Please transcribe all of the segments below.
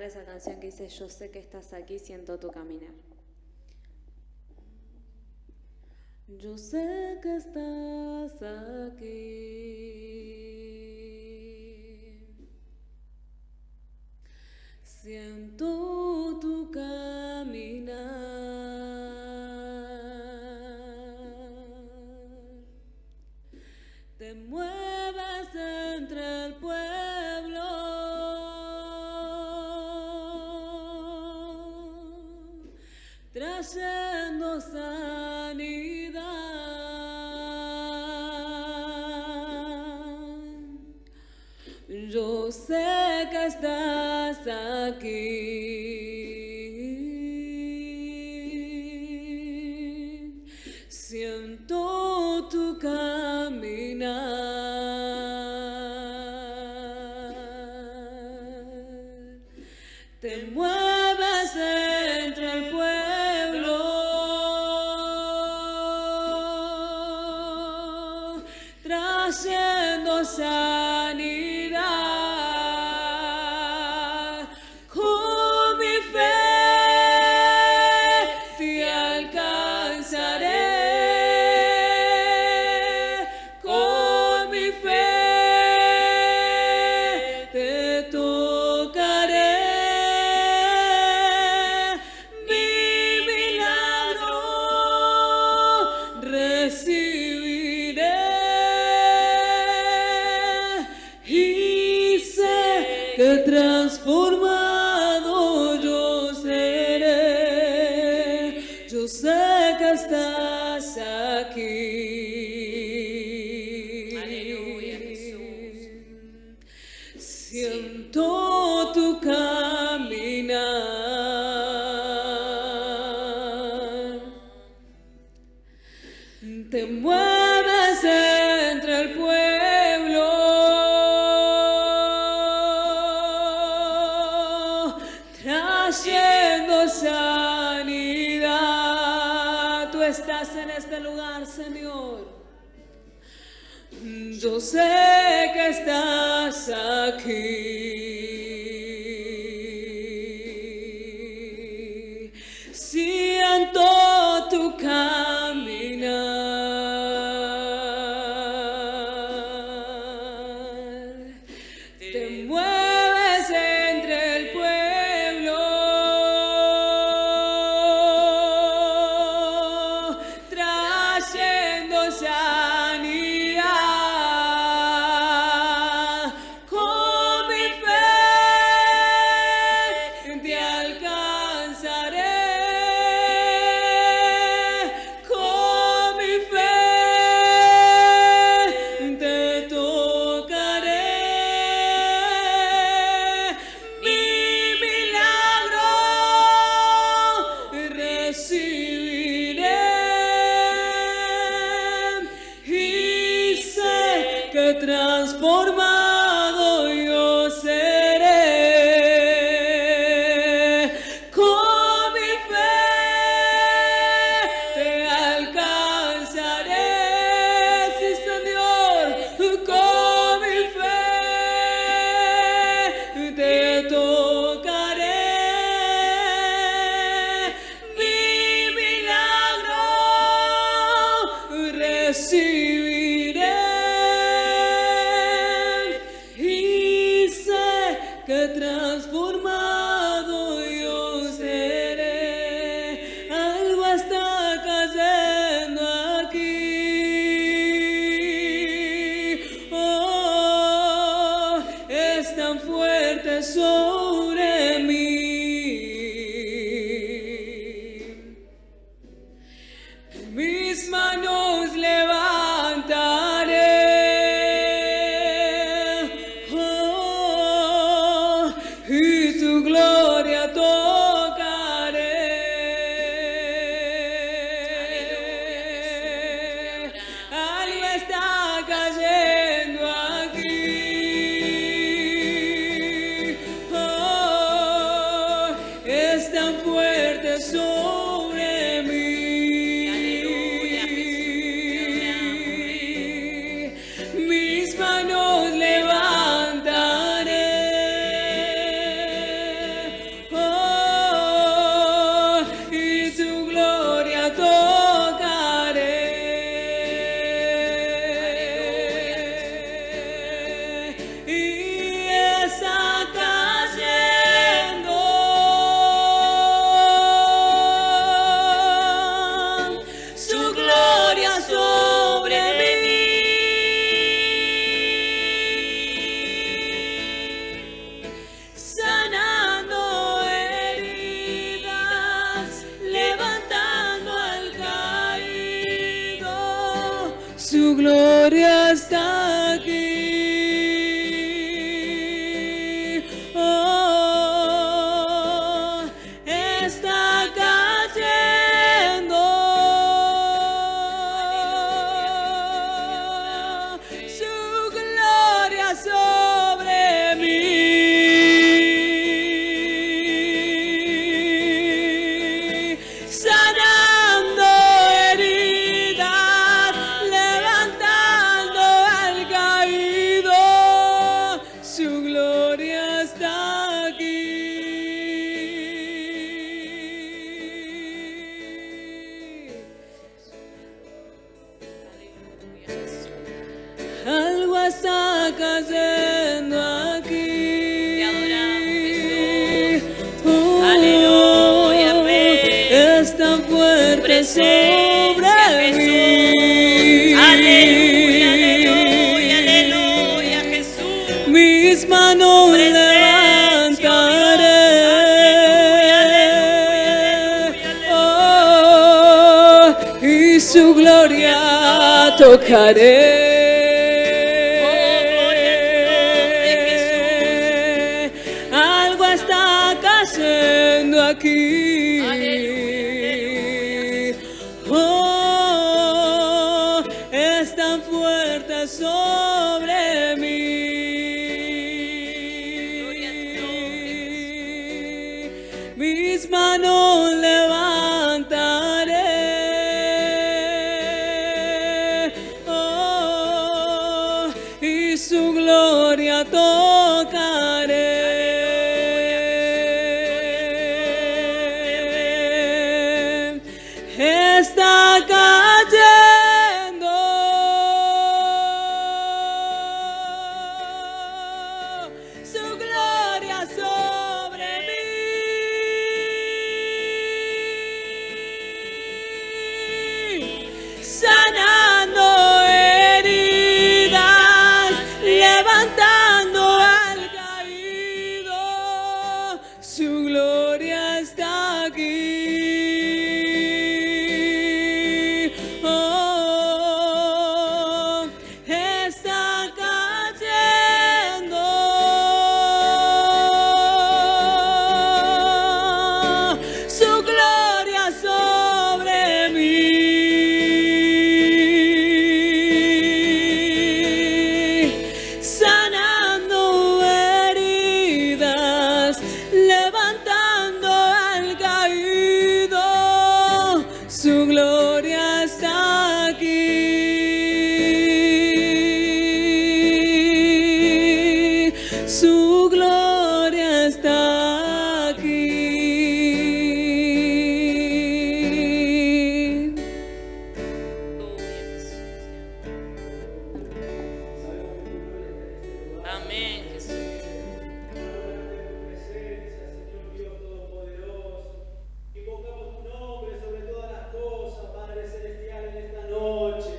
esa canción que dice yo sé que estás aquí, siento tu caminar. Yo sé que estás aquí, siento tu caminar, te mueves entre el pueblo, trayendo sanidad. Yo sé que estás aquí, siento tu caminar, te mueves entre el pueblo, trayendo sanidad. Con mi fe te alcanzaré, con mi fe te tocaré, mi milagro recibiré y sé que transformado yo seré. Yo sé que estás aquí. Aleluya, Jesús. Siento tu caminar, te mueves entre el pueblo, trayendo sanidad. Tú estás en este lugar, Señor. Yo sé que estás aquí, siento tu caminar, te mueves entre el pueblo, trayendo sanidad. Con mi fe su gloria está aquí. Oh, está cayendo. Su gloria sobre mí. Sanando heridas, levantando al caído, su gloria está aquí. Algo está cayendo aquí. Te adoramos, Jesús. Oh, Aleluya, Rey. es tan fuerte Presencia, sobre mí. Jesús. Aleluya, aleluya, aleluya, Jesús. Mis manos Presencia, levantaré. Aleluya, Oh, y su gloria tocaré. Algo está cayendo aquí. Oh, es tan fuerte sobre mí. Mis manos levantaré. Oh, y su gloria tocaré. Está cayendo. Su gloria sobre mí. Sanando heridas, levantando al caído, su gloria está aquí. Oh, está cayendo. Su gloria sobre mí. Sanando heridas, levantando al caído, su gloria está aquí. Su gloria está aquí. Amén, Jesús. Señor Dios Todopoderoso, invocamos tu nombre sobre todas las cosas, Padre Celestial, en esta noche.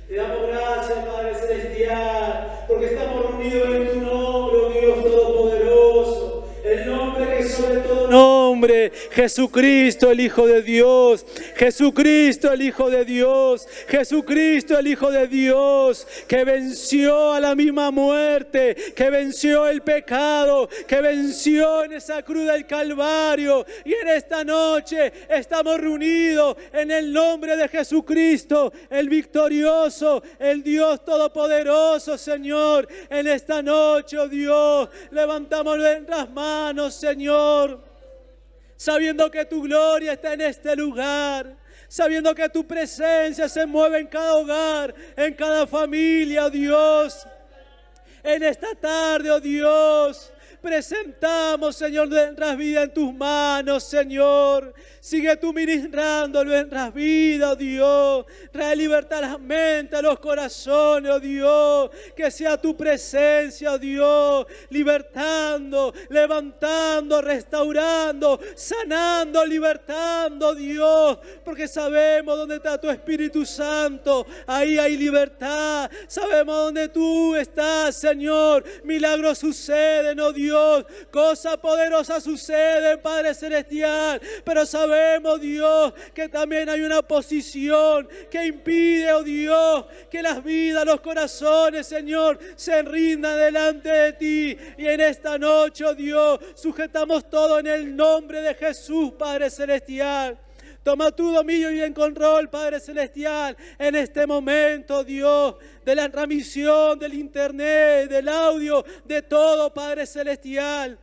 Te damos gracias, Padre Celestial, porque estamos reunidos en tu nombre, oh Dios Todopoderoso. El nombre que es sobre todo nombre, Jesucristo, el Hijo de Dios. Jesucristo, el Hijo de Dios. Jesucristo, el Hijo de Dios, que venció a la misma muerte, que venció el pecado, que venció en esa cruz del Calvario. Y en esta noche estamos reunidos en el nombre de Jesucristo, el victorioso, el Dios todopoderoso, Señor. En esta noche, oh Dios, levantamos nuestras manos, Señor, sabiendo que tu gloria está en este lugar, sabiendo que tu presencia se mueve en cada hogar, en cada familia, oh Dios. En esta tarde, oh Dios, presentamos, Señor, nuestras vidas en tus manos, Señor. Sigue tú ministrando nuestras vidas, oh Dios. Trae libertad a las mentes, a los corazones, oh Dios. Que sea tu presencia, oh Dios, libertando, levantando, restaurando, sanando, libertando, oh Dios. Porque sabemos dónde está tu Espíritu Santo. Ahí hay libertad. Sabemos dónde tú estás, Señor. Milagros suceden, oh Dios. Dios, cosas poderosas suceden, Padre Celestial. Pero sabemos, Dios, que también hay una posición que impide, oh Dios, que las vidas, los corazones, Señor, se rindan delante de ti. Y en esta noche, oh Dios, sujetamos todo en el nombre de Jesús, Padre Celestial. Toma tu dominio y en control, Padre Celestial, en este momento, Dios, de la transmisión, del internet, del audio, de todo, Padre Celestial.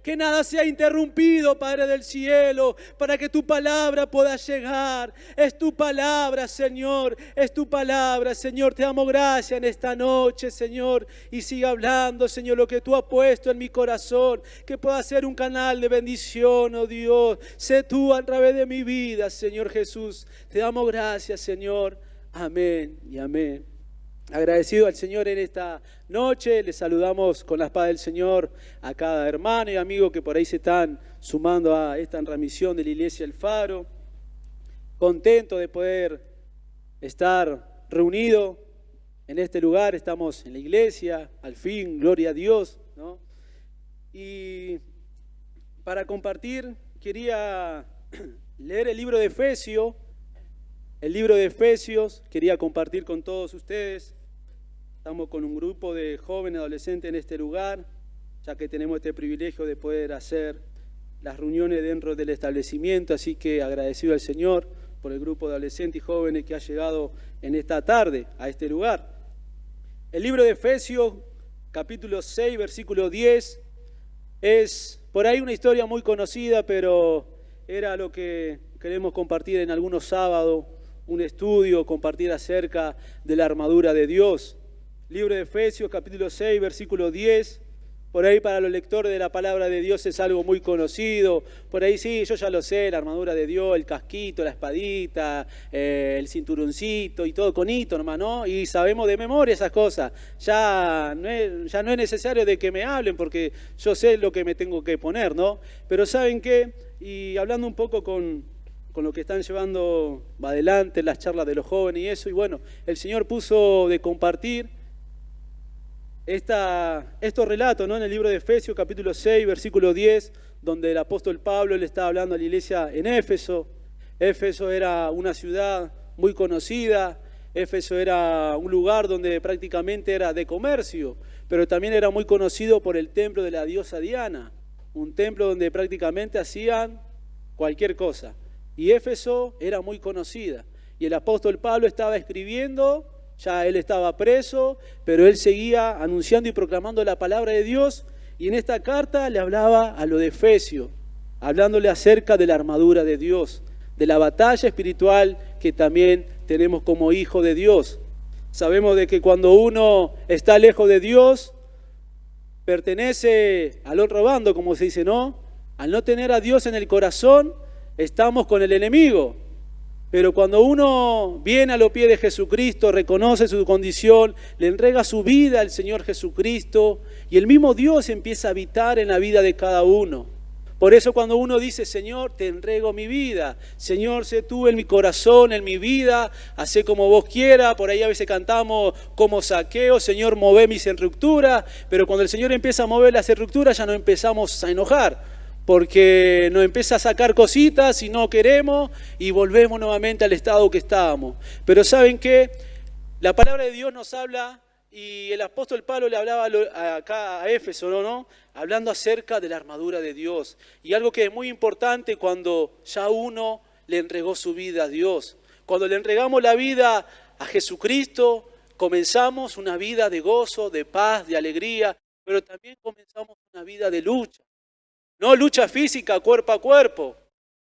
Que nada sea interrumpido, Padre del cielo, para que tu palabra pueda llegar. Es tu palabra, Señor, es tu palabra, Señor. Te damos gracias en esta noche, Señor. Y siga hablando, Señor, lo que tú has puesto en mi corazón. Que pueda ser un canal de bendición, oh Dios. Sé tú a través de mi vida, Señor Jesús. Te damos gracias, Señor. Amén y amén. Agradecido al Señor en esta noche, les saludamos con la paz del Señor a cada hermano y amigo que por ahí se están sumando a esta transmisión de la Iglesia El Faro. Contento de poder estar reunido en este lugar, estamos en la iglesia, al fin, gloria a Dios, ¿no? Y para compartir quería leer el libro de Efesios. El libro de Efesios quería compartir con todos ustedes. Estamos con un grupo de jóvenes adolescentes en este lugar, ya que tenemos este privilegio de poder hacer las reuniones dentro del establecimiento, así que agradecido al Señor por el grupo de adolescentes y jóvenes que ha llegado en esta tarde a este lugar. El libro de Efesios, capítulo 6, versículo 10, es por ahí una historia muy conocida, pero era lo que queremos compartir en algunos sábados, un estudio, compartir acerca de la armadura de Dios. Libro de Efesios, capítulo 6, versículo 10. Por ahí para los lectores de la palabra de Dios es algo muy conocido. Por ahí sí, yo ya lo sé, la armadura de Dios, el casquito, la espadita, el cinturoncito y todo con hito nomás, ¿no? Y sabemos de memoria esas cosas. Ya no es necesario de que me hablen porque yo sé lo que me tengo que poner, ¿no? Pero ¿saben qué? Y hablando un poco con lo que están llevando adelante las charlas de los jóvenes y eso, y bueno, el Señor puso de compartir estos relatos, ¿no? En el libro de Efesios, capítulo 6, versículo 10, donde el apóstol Pablo le estaba hablando a la iglesia en Éfeso. Éfeso era una ciudad muy conocida, Éfeso era un lugar donde prácticamente era de comercio, pero también era muy conocido por el templo de la diosa Diana, un templo donde prácticamente hacían cualquier cosa. Y Éfeso era muy conocida. Y el apóstol Pablo estaba escribiendo, ya él estaba preso, pero él seguía anunciando y proclamando la palabra de Dios. Y en esta carta le hablaba a los de Efesios, hablándole acerca de la armadura de Dios, de la batalla espiritual que también tenemos como hijo de Dios. Sabemos de que cuando uno está lejos de Dios, pertenece al otro bando, como se dice, ¿no? Al no tener a Dios en el corazón, estamos con el enemigo. Pero cuando uno viene a los pies de Jesucristo, reconoce su condición, le entrega su vida al Señor Jesucristo y el mismo Dios empieza a habitar en la vida de cada uno. Por eso cuando uno dice, Señor, te entrego mi vida, Señor, sé tú en mi corazón, en mi vida, hacé como vos quieras. Por ahí a veces cantamos como Saqueo, Señor, mové mis estructuras, pero cuando el Señor empieza a mover las estructuras ya no empezamos a enojar, porque nos empieza a sacar cositas y no queremos y volvemos nuevamente al estado que estábamos. Pero ¿saben qué? La palabra de Dios nos habla, y el apóstol Pablo le hablaba acá a Éfeso, ¿no? Hablando acerca de la armadura de Dios. Y algo que es muy importante cuando ya uno le entregó su vida a Dios. Cuando le entregamos la vida a Jesucristo, comenzamos una vida de gozo, de paz, de alegría, pero también comenzamos una vida de lucha. No lucha física, cuerpo a cuerpo,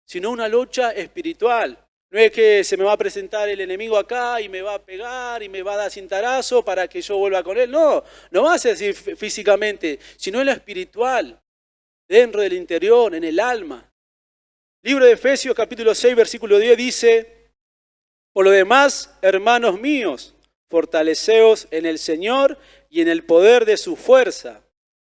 sino una lucha espiritual. No es que se me va a presentar el enemigo acá y me va a pegar y me va a dar cintarazo para que yo vuelva con él. No va a ser así físicamente, sino en lo espiritual, dentro del interior, en el alma. Libro de Efesios, capítulo 6, versículo 10 dice: por lo demás, hermanos míos, fortaleceos en el Señor y en el poder de su fuerza.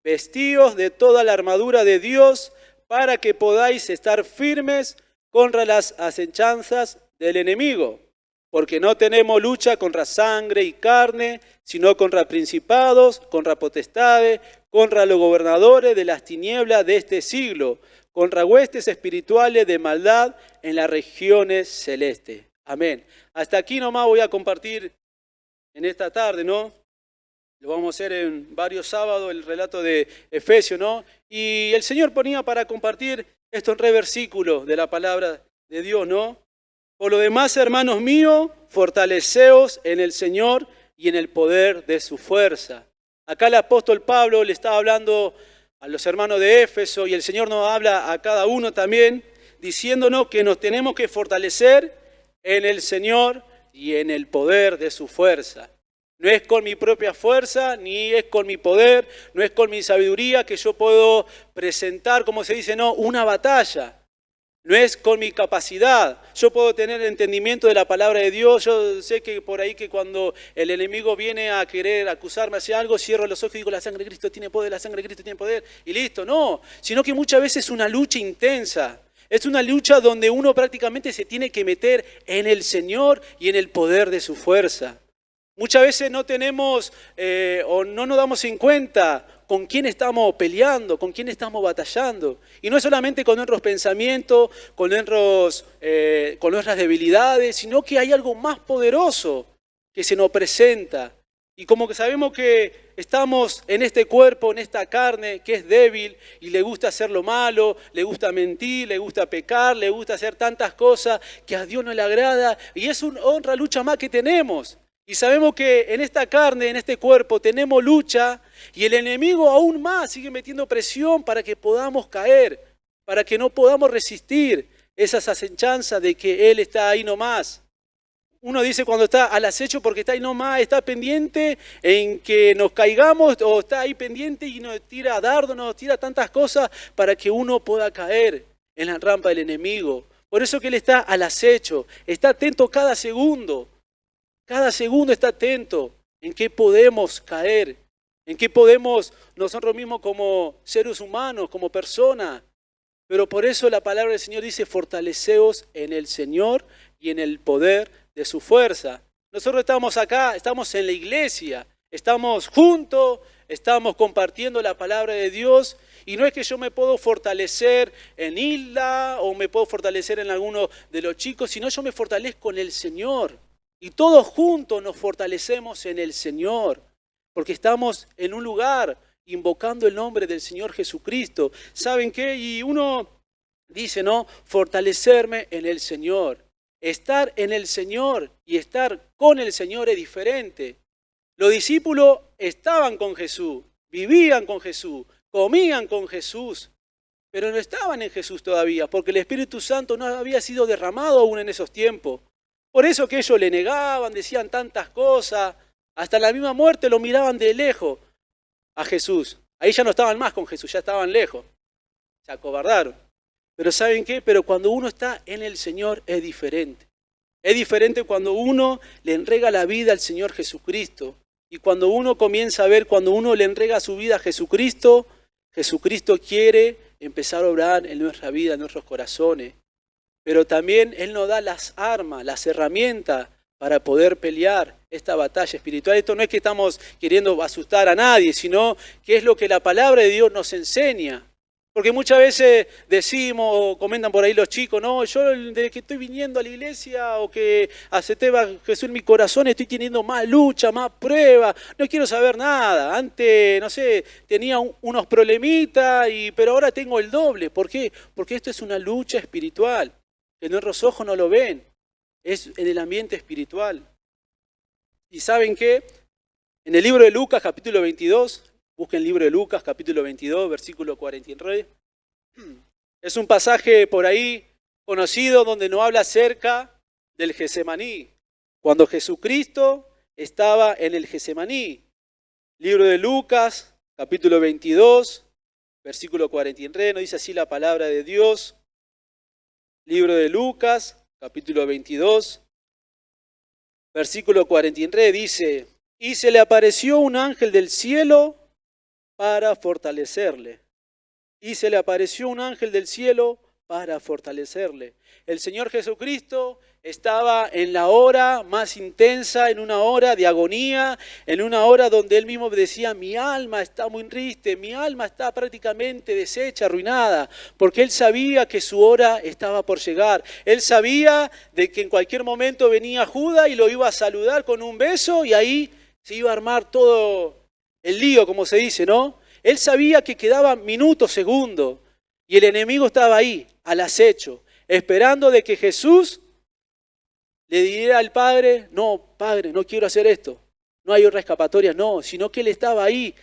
Vestíos de toda la armadura de Dios para que podáis estar firmes contra las acechanzas del enemigo. Porque no tenemos lucha contra sangre y carne, sino contra principados, contra potestades, contra los gobernadores de las tinieblas de este siglo, contra huestes espirituales de maldad en las regiones celestes. Amén. Hasta aquí nomás voy a compartir en esta tarde, ¿no? Lo vamos a hacer en varios sábados, el relato de Efesios, ¿no? Y el Señor ponía para compartir estos 3 versículos de la palabra de Dios, ¿no? Por lo demás, hermanos míos, fortaleceos en el Señor y en el poder de su fuerza. Acá el apóstol Pablo le estaba hablando a los hermanos de Éfeso y el Señor nos habla a cada uno también, diciéndonos que nos tenemos que fortalecer en el Señor y en el poder de su fuerza. No es con mi propia fuerza, ni es con mi poder, no es con mi sabiduría que yo puedo presentar, como se dice, no, una batalla. No es con mi capacidad. Yo puedo tener entendimiento de la palabra de Dios. Yo sé que por ahí que cuando el enemigo viene a querer acusarme hacia algo, cierro los ojos y digo, la sangre de Cristo tiene poder, la sangre de Cristo tiene poder, y listo. No, sino que muchas veces es una lucha intensa. Es una lucha donde uno prácticamente se tiene que meter en el Señor y en el poder de su fuerza. Muchas veces no tenemos o no nos damos en cuenta con quién estamos peleando, con quién estamos batallando. Y no es solamente con nuestros pensamientos, con nuestras debilidades, sino que hay algo más poderoso que se nos presenta. Y como que sabemos que estamos en este cuerpo, en esta carne que es débil y le gusta hacer lo malo, le gusta mentir, le gusta pecar, le gusta hacer tantas cosas que a Dios no le agrada. Y es otra lucha más que tenemos. Y sabemos que en esta carne, en este cuerpo, tenemos lucha y el enemigo aún más sigue metiendo presión para que podamos caer, para que no podamos resistir esas acechanzas de que Él está ahí nomás. Uno dice cuando está al acecho porque está ahí nomás, está pendiente en que nos caigamos o está ahí pendiente y nos tira dardo, nos tira tantas cosas para que uno pueda caer en la rampa del enemigo. Por eso que Él está al acecho, está atento cada segundo. Cada segundo está atento en qué podemos caer, en qué podemos nosotros mismos como seres humanos, como personas. Pero por eso la palabra del Señor dice, fortaleceos en el Señor y en el poder de su fuerza. Nosotros estamos acá, estamos en la iglesia, estamos juntos, estamos compartiendo la palabra de Dios. Y no es que yo me puedo fortalecer en Hilda o me puedo fortalecer en alguno de los chicos, sino yo me fortalezco en el Señor. Y todos juntos nos fortalecemos en el Señor, porque estamos en un lugar invocando el nombre del Señor Jesucristo. ¿Saben qué? Y uno dice, ¿no? Fortalecerme en el Señor. Estar en el Señor y estar con el Señor es diferente. Los discípulos estaban con Jesús, vivían con Jesús, comían con Jesús, pero no estaban en Jesús todavía, porque el Espíritu Santo no había sido derramado aún en esos tiempos. Por eso que ellos le negaban, decían tantas cosas, hasta la misma muerte lo miraban de lejos a Jesús. Ahí ya no estaban más con Jesús, ya estaban lejos, se acobardaron. Pero ¿saben qué? Pero cuando uno está en el Señor es diferente. Es diferente cuando uno le entrega la vida al Señor Jesucristo. Y cuando uno comienza a ver, cuando uno le entrega su vida a Jesucristo, Jesucristo quiere empezar a obrar en nuestra vida, en nuestros corazones. Pero también Él nos da las armas, las herramientas para poder pelear esta batalla espiritual. Esto no es que estamos queriendo asustar a nadie, sino que es lo que la palabra de Dios nos enseña. Porque muchas veces decimos o comentan por ahí los chicos, no, yo desde que estoy viniendo a la iglesia o que acepté a Jesús en mi corazón estoy teniendo más lucha, más prueba, no quiero saber nada. Antes, no sé, tenía unos problemitas, pero ahora tengo el doble. ¿Por qué? Porque esto es una lucha espiritual. Que nuestros ojos no lo ven, es en el ambiente espiritual. ¿Y saben qué? En el libro de Lucas, capítulo 22, busquen el libro de Lucas, capítulo 22, versículo 43. Es un pasaje por ahí conocido donde nos habla acerca del Getsemaní. Cuando Jesucristo estaba en el Getsemaní. Libro de Lucas, capítulo 22, versículo 43, nos dice así la palabra de Dios. Libro de Lucas, capítulo 22, versículo 43, dice, y se le apareció un ángel del cielo para fortalecerle. Y se le apareció un ángel del cielo para fortalecerle. El Señor Jesucristo estaba en la hora más intensa, en una hora de agonía, en una hora donde Él mismo decía, mi alma está muy triste, mi alma está prácticamente deshecha, arruinada, porque Él sabía que su hora estaba por llegar. Él sabía de que en cualquier momento venía Judas y lo iba a saludar con un beso y ahí se iba a armar todo el lío, como se dice, ¿no? Él sabía que quedaban minutos, segundos, y el enemigo estaba ahí, al acecho, esperando de que Jesús le diría al Padre, no, Padre, no quiero hacer esto, no hay otra escapatoria, no, sino que Él estaba ahí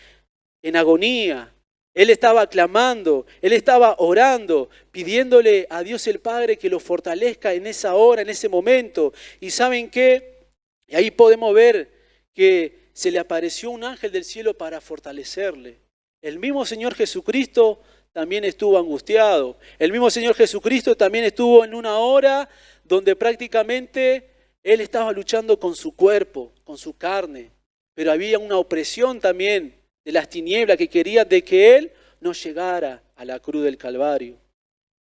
en agonía, Él estaba clamando, Él estaba orando, pidiéndole a Dios el Padre que lo fortalezca en esa hora, en ese momento. ¿Y saben qué? Y ahí podemos ver que se le apareció un ángel del cielo para fortalecerle. El mismo Señor Jesucristo también estuvo angustiado. El mismo Señor Jesucristo también estuvo en una hora donde prácticamente Él estaba luchando con su cuerpo, con su carne. Pero había una opresión también de las tinieblas que quería de que Él no llegara a la cruz del Calvario.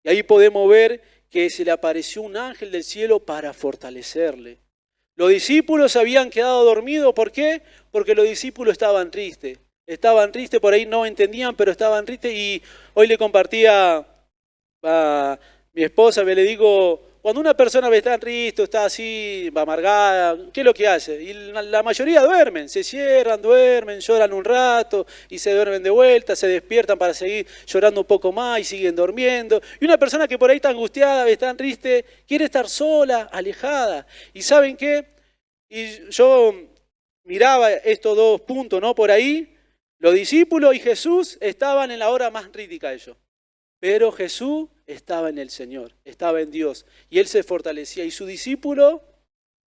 Y ahí podemos ver que se le apareció un ángel del cielo para fortalecerle. Los discípulos habían quedado dormidos. ¿Por qué? Porque los discípulos estaban tristes. Estaban tristes, por ahí no entendían, pero estaban tristes. Y hoy le compartía a mi esposa, le digo, cuando una persona está triste, está así, amargada, ¿qué es lo que hace? Y la mayoría duermen, se cierran, duermen, lloran un rato y se duermen de vuelta, se despiertan para seguir llorando un poco más y siguen durmiendo. Y una persona que por ahí está angustiada, está triste, quiere estar sola, alejada. ¿Y saben qué? Y yo miraba estos dos puntos, ¿no? Por ahí, los discípulos y Jesús estaban en la hora más crítica de ellos. Pero Jesús estaba en el Señor, estaba en Dios. Y Él se fortalecía. Y sus discípulos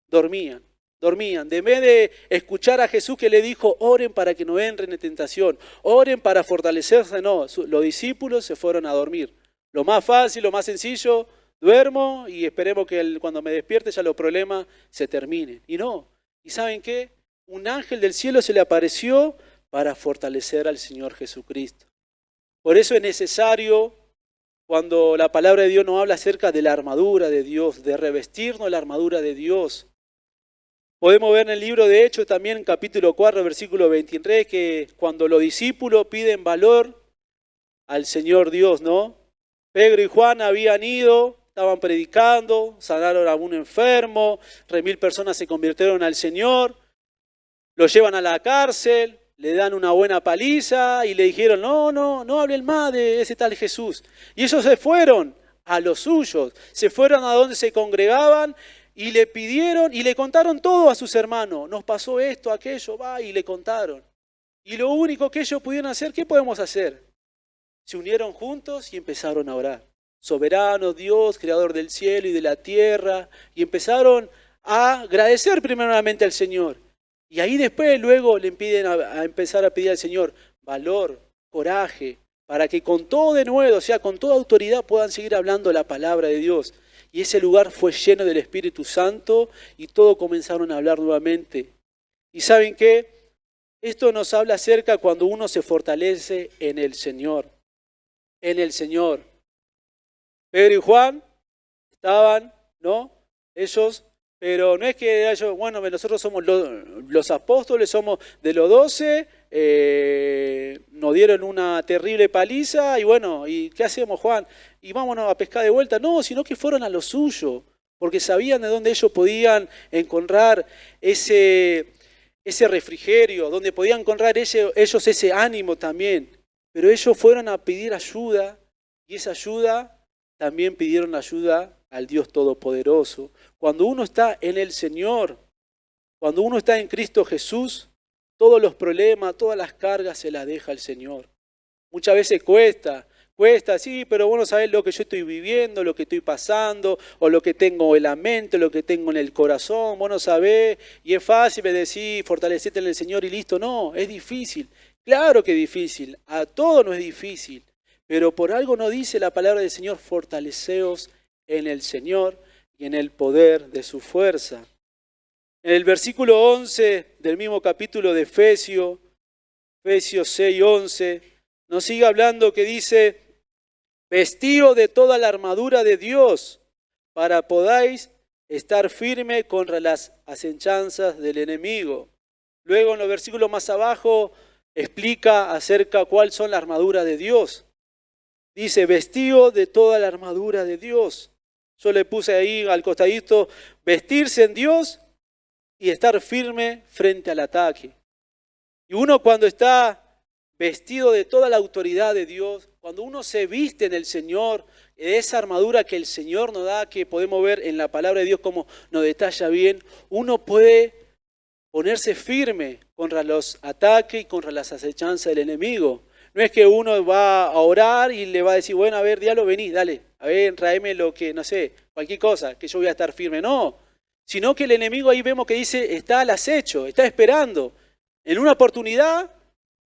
dormían. En vez de escuchar a Jesús que le dijo, oren para que no entren en tentación. Oren para fortalecerse. No, los discípulos se fueron a dormir. Lo más fácil, lo más sencillo, duermo y esperemos que cuando me despierte ya los problemas se terminen. Y no. ¿Y saben qué? Un ángel del cielo se le apareció para fortalecer al Señor Jesucristo. Por eso es necesario, cuando la palabra de Dios nos habla acerca de la armadura de Dios, de revestirnos la armadura de Dios. Podemos ver en el libro de Hechos también, capítulo 4, versículo 23, que cuando los discípulos piden valor al Señor Dios, ¿no? Pedro y Juan habían ido, estaban predicando, sanaron a un enfermo, 3.000 personas se convirtieron al Señor, lo llevan a la cárcel, le dan una buena paliza y le dijeron, no hablen más de ese tal Jesús. Y ellos se fueron a los suyos, se fueron a donde se congregaban y le pidieron y le contaron todo a sus hermanos. Nos pasó esto, aquello, y le contaron. Y lo único que ellos pudieron hacer, ¿qué podemos hacer? Se unieron juntos y empezaron a orar. Soberano Dios, creador del cielo y de la tierra. Y empezaron a agradecer primeramente al Señor. Y ahí después luego le piden a empezar a pedir al Señor valor, coraje, para que con todo denuedo, o sea, con toda autoridad puedan seguir hablando la palabra de Dios. Y ese lugar fue lleno del Espíritu Santo y todos comenzaron a hablar nuevamente. ¿Y saben qué? Esto nos habla acerca cuando uno se fortalece en el Señor. En el Señor. Pedro y Juan estaban, ¿no? Ellos... Pero no es que ellos, bueno, nosotros somos los apóstoles, somos de los 12, nos dieron una terrible paliza y bueno, ¿y qué hacemos, Juan? Y vámonos a pescar de vuelta. No, sino que fueron a lo suyo, porque sabían de dónde ellos podían encontrar ese refrigerio, donde podían encontrar ellos ese ánimo también. Pero ellos fueron a pedir ayuda y esa ayuda también pidieron ayuda al Dios Todopoderoso. Cuando uno está en el Señor, cuando uno está en Cristo Jesús, todos los problemas, todas las cargas se las deja al Señor. Muchas veces cuesta, sí, pero vos no sabés lo que yo estoy viviendo, lo que estoy pasando, o lo que tengo en la mente, lo que tengo en el corazón, vos no sabés, y es fácil decir, fortalecete en el Señor y listo. No, es difícil, claro que es difícil, a todo no es difícil, pero por algo nos dice la palabra del Señor, fortaleceos en el Señor y en el poder de su fuerza. En el versículo 11 del mismo capítulo de Efesios 6:11, nos sigue hablando que dice, Vestíos de toda la armadura de Dios para podáis estar firme contra las acechanzas del enemigo. Luego en los versículos más abajo explica acerca cuál son la armadura de Dios. Dice, vestíos de toda la armadura de Dios. Yo le puse ahí al costadito, vestirse en Dios y estar firme frente al ataque. Y uno cuando está vestido de toda la autoridad de Dios, cuando uno se viste en el Señor, de esa armadura que el Señor nos da, que podemos ver en la palabra de Dios como nos detalla bien, uno puede ponerse firme contra los ataques y contra las acechanzas del enemigo. No es que uno va a orar y le va a decir, bueno, a ver, diablo, vení, dale, a ver, tráeme lo que, no sé, cualquier cosa, que yo voy a estar firme. No, sino que el enemigo ahí vemos que dice, está al acecho, está esperando en una oportunidad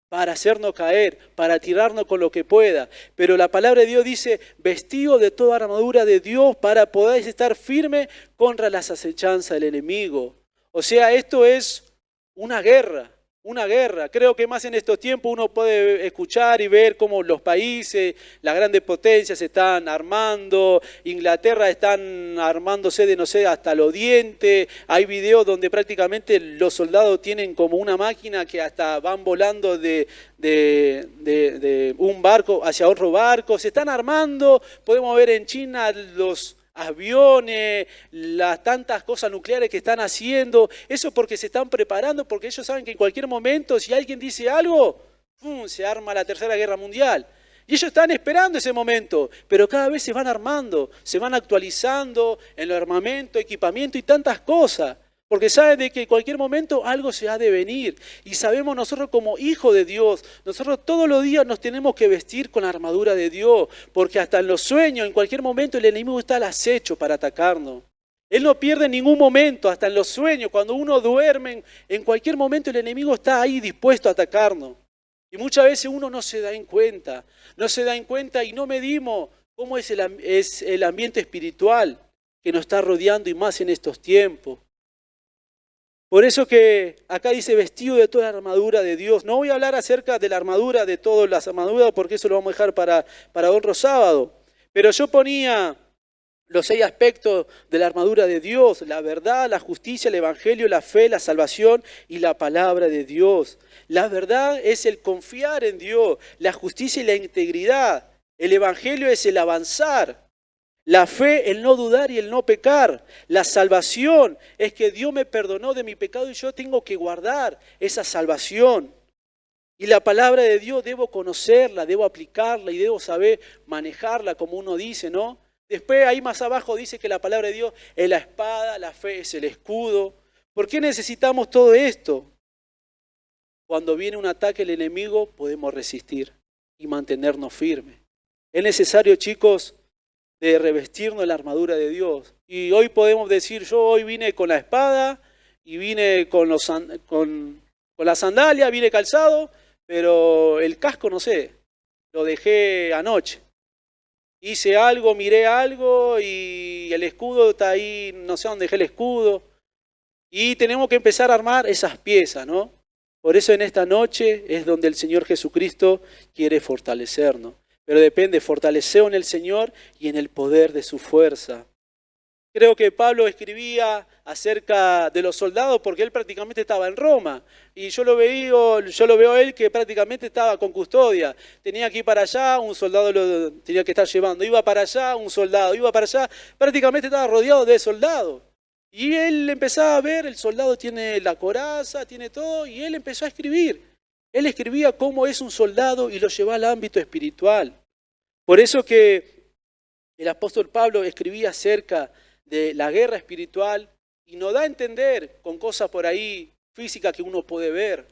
para hacernos caer, para tirarnos con lo que pueda. Pero la palabra de Dios dice, vestidos de toda armadura de Dios para poder estar firme contra las acechanzas del enemigo. O sea, esto es una guerra. Una guerra. Creo que más en estos tiempos uno puede escuchar y ver cómo los países, las grandes potencias se están armando, Inglaterra están armándose de no sé, hasta los dientes. Hay videos donde prácticamente los soldados tienen como una máquina que hasta van volando de un barco hacia otro barco. Se están armando, podemos ver en China los aviones, las tantas cosas nucleares que están haciendo, eso porque se están preparando, porque ellos saben que en cualquier momento, si alguien dice algo, ¡pum!, se arma la Tercera Guerra Mundial. Y ellos están esperando ese momento, pero cada vez se van armando, se van actualizando en el armamento, equipamiento y tantas cosas, porque saben de que en cualquier momento algo se ha de venir. Y sabemos nosotros como hijos de Dios, nosotros todos los días nos tenemos que vestir con la armadura de Dios, porque hasta en los sueños, en cualquier momento el enemigo está al acecho para atacarnos. Él no pierde ningún momento, hasta en los sueños, cuando uno duerme, en cualquier momento el enemigo está ahí dispuesto a atacarnos. Y muchas veces uno no se da en cuenta y no medimos cómo es el ambiente espiritual que nos está rodeando y más en estos tiempos. Por eso que acá dice vestido de toda la armadura de Dios. No voy a hablar acerca de la armadura, de todas las armaduras, porque eso lo vamos a dejar para otro sábado. Pero yo ponía los 6 aspectos de la armadura de Dios: la verdad, la justicia, el evangelio, la fe, la salvación y la palabra de Dios. La verdad es el confiar en Dios, la justicia y la integridad. El evangelio es el avanzar. La fe, el no dudar y el no pecar. La salvación es que Dios me perdonó de mi pecado y yo tengo que guardar esa salvación. Y la palabra de Dios debo conocerla, debo aplicarla y debo saber manejarla, como uno dice, ¿no? Después ahí más abajo dice que la palabra de Dios es la espada, la fe es el escudo. ¿Por qué necesitamos todo esto? Cuando viene un ataque del enemigo podemos resistir y mantenernos firmes. Es necesario, chicos, de revestirnos de la armadura de Dios. Y hoy podemos decir, yo hoy vine con la espada y vine con la sandalia, vine calzado, pero el casco no sé, lo dejé anoche. Hice algo, miré algo y el escudo está ahí, no sé dónde dejé el escudo. Y tenemos que empezar a armar esas piezas, ¿no? Por eso en esta noche es donde el Señor Jesucristo quiere fortalecernos. Pero depende, fortaleceos en el Señor y en el poder de su fuerza. Creo que Pablo escribía acerca de los soldados porque él prácticamente estaba en Roma. Y yo lo veo a él que prácticamente estaba con custodia. Tenía que ir para allá, un soldado lo tenía que estar llevando. Iba para allá, un soldado, iba para allá. Prácticamente estaba rodeado de soldados. Y él empezaba a ver, el soldado tiene la coraza, tiene todo, y él empezó a escribir. Él escribía cómo es un soldado y lo llevaba al ámbito espiritual. Por eso que el apóstol Pablo escribía acerca de la guerra espiritual y nos da a entender con cosas por ahí físicas que uno puede ver.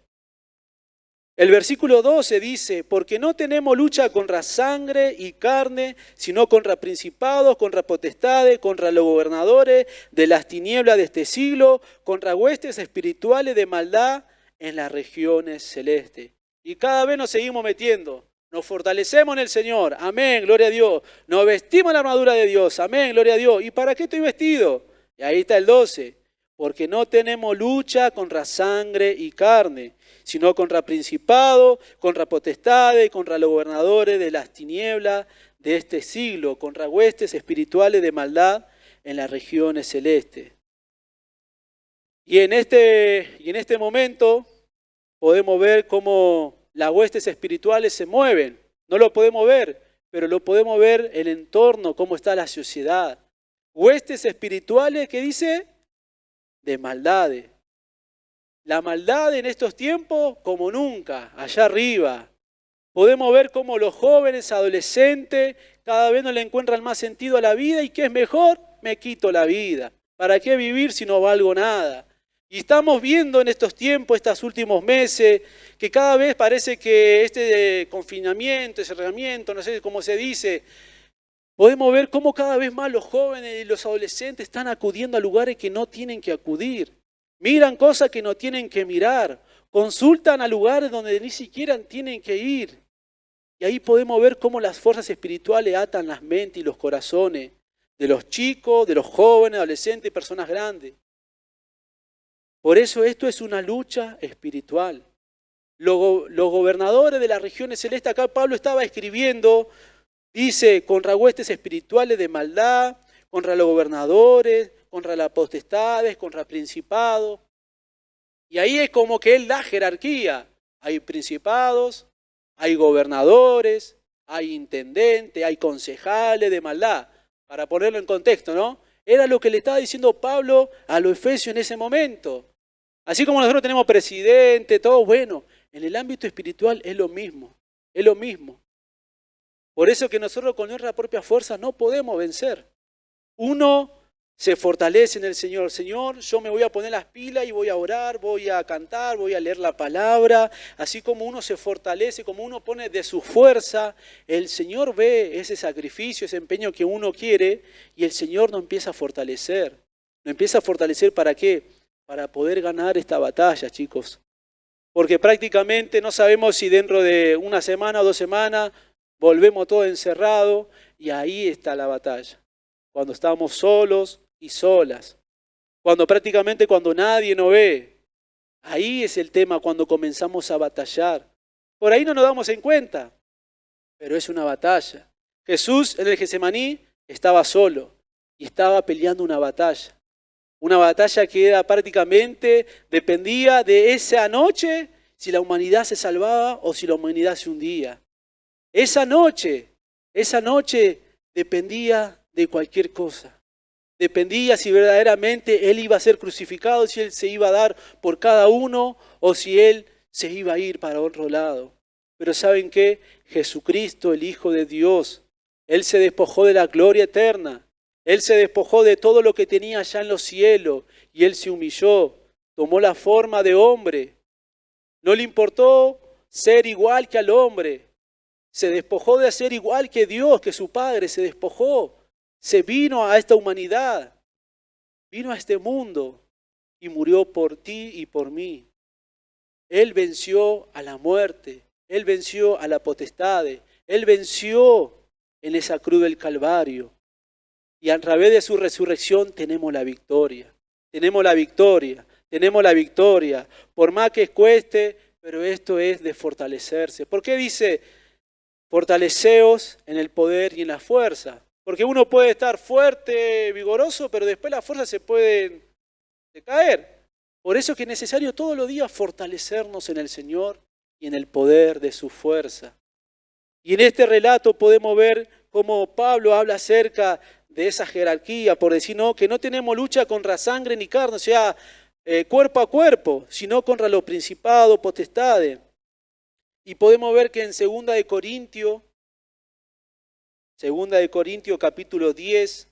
El versículo 12 dice, porque no tenemos lucha contra sangre y carne, sino contra principados, contra potestades, contra los gobernadores de las tinieblas de este siglo, contra huestes espirituales de maldad en las regiones celestes. Y cada vez nos seguimos metiendo. Nos fortalecemos en el Señor. Amén, gloria a Dios. Nos vestimos en la armadura de Dios. Amén, gloria a Dios. ¿Y para qué estoy vestido? Y ahí está el 12. Porque no tenemos lucha contra sangre y carne, sino contra principados, contra potestades, contra los gobernadores de las tinieblas de este siglo, contra huestes espirituales de maldad en las regiones celestes. Y en este momento podemos ver cómo las huestes espirituales se mueven. No lo podemos ver, pero lo podemos ver el entorno, cómo está la sociedad. Huestes espirituales, ¿qué dice? De maldades. La maldad en estos tiempos como nunca, allá arriba. Podemos ver cómo los jóvenes, adolescentes, cada vez no le encuentran más sentido a la vida y ¿qué es mejor? Me quito la vida. ¿Para qué vivir si no valgo nada? Y estamos viendo en estos tiempos, estos últimos meses, que cada vez parece que este confinamiento, encerramiento, no sé cómo se dice, podemos ver cómo cada vez más los jóvenes y los adolescentes están acudiendo a lugares que no tienen que acudir. Miran cosas que no tienen que mirar. Consultan a lugares donde ni siquiera tienen que ir. Y ahí podemos ver cómo las fuerzas espirituales atan las mentes y los corazones de los chicos, de los jóvenes, adolescentes y personas grandes. Por eso esto es una lucha espiritual. Los gobernadores de las regiones celestes, acá Pablo estaba escribiendo, dice, contra huestes espirituales de maldad, contra los gobernadores, contra las potestades, contra principados. Y ahí es como que él da jerarquía. Hay principados, hay gobernadores, hay intendentes, hay concejales de maldad. Para ponerlo en contexto, ¿no? Era lo que le estaba diciendo Pablo a los efesios en ese momento. Así como nosotros tenemos presidente, todo bueno, en el ámbito espiritual es lo mismo, es lo mismo. Por eso que nosotros con nuestra propia fuerza no podemos vencer. Uno se fortalece en el Señor. Señor, yo me voy a poner las pilas y voy a orar, voy a cantar, voy a leer la palabra. Así como uno se fortalece, como uno pone de su fuerza, el Señor ve ese sacrificio, ese empeño que uno quiere y el Señor nos empieza a fortalecer. ¿Nos empieza a fortalecer para qué? Para poder ganar esta batalla, chicos. Porque prácticamente no sabemos si dentro de una semana o 2 semanas volvemos todos encerrados y ahí está la batalla. Cuando estamos solos y solas. Cuando nadie nos ve. Ahí es el tema cuando comenzamos a batallar. Por ahí no nos damos en cuenta, pero es una batalla. Jesús en el Getsemaní estaba solo y estaba peleando una batalla. Una batalla que era prácticamente, dependía de esa noche si la humanidad se salvaba o si la humanidad se hundía. Esa noche dependía de cualquier cosa. Dependía si verdaderamente Él iba a ser crucificado, si Él se iba a dar por cada uno o si Él se iba a ir para otro lado. Pero ¿saben qué? Jesucristo, el Hijo de Dios, Él se despojó de la gloria eterna. Él se despojó de todo lo que tenía allá en los cielos y Él se humilló, tomó la forma de hombre. No le importó ser igual que al hombre. Se despojó de ser igual que Dios, que su Padre, se despojó. Se vino a esta humanidad, vino a este mundo y murió por ti y por mí. Él venció a la muerte, Él venció a la potestad, Él venció en esa cruz del Calvario. Y a través de su resurrección tenemos la victoria. Tenemos la victoria, tenemos la victoria. Por más que cueste, pero esto es de fortalecerse. ¿Por qué dice fortaleceos en el poder y en la fuerza? Porque uno puede estar fuerte, vigoroso, pero después las fuerzas se pueden decaer. Por eso que es necesario todos los días fortalecernos en el Señor y en el poder de su fuerza. Y en este relato podemos ver cómo Pablo habla acerca de esa jerarquía, por decir no, que no tenemos lucha contra sangre ni carne, o sea, cuerpo a cuerpo, sino contra los principados, potestades. Y podemos ver que en 2 de Corintios capítulo 10,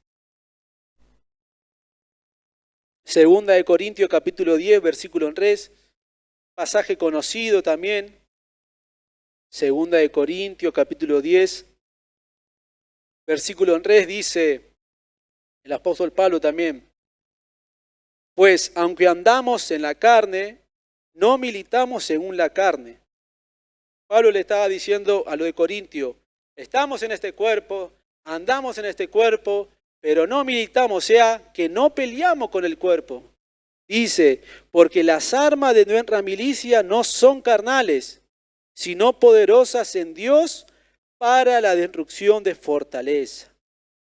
2 de Corintios capítulo 10, versículo 3, pasaje conocido también. 2 de Corintios capítulo 10, versículo 3 dice el apóstol Pablo también: pues aunque andamos en la carne, no militamos según la carne. Pablo le estaba diciendo a los de Corintios: estamos en este cuerpo, andamos en este cuerpo, pero no militamos, o sea, que no peleamos con el cuerpo. Dice, porque las armas de nuestra milicia no son carnales, sino poderosas en Dios para la destrucción de fortaleza,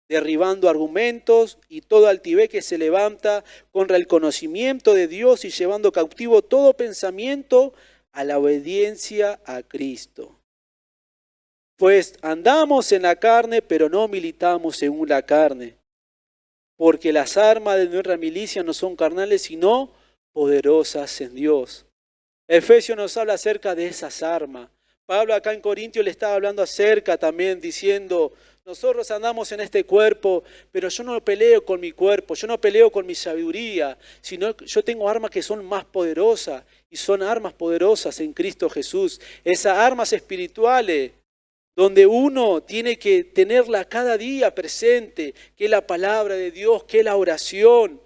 derribando argumentos y toda altivez que se levanta contra el conocimiento de Dios y llevando cautivo todo pensamiento a la obediencia a Cristo. Pues andamos en la carne, pero no militamos según la carne, porque las armas de nuestra milicia no son carnales, sino poderosas en Dios. Efesios nos habla acerca de esas armas. Pablo acá en Corintios le estaba hablando acerca también, diciendo, nosotros andamos en este cuerpo, pero yo no peleo con mi cuerpo, yo no peleo con mi sabiduría, sino yo tengo armas que son más poderosas, y son armas poderosas en Cristo Jesús. Esas armas espirituales, donde uno tiene que tenerla cada día presente, que es la palabra de Dios, que es la oración.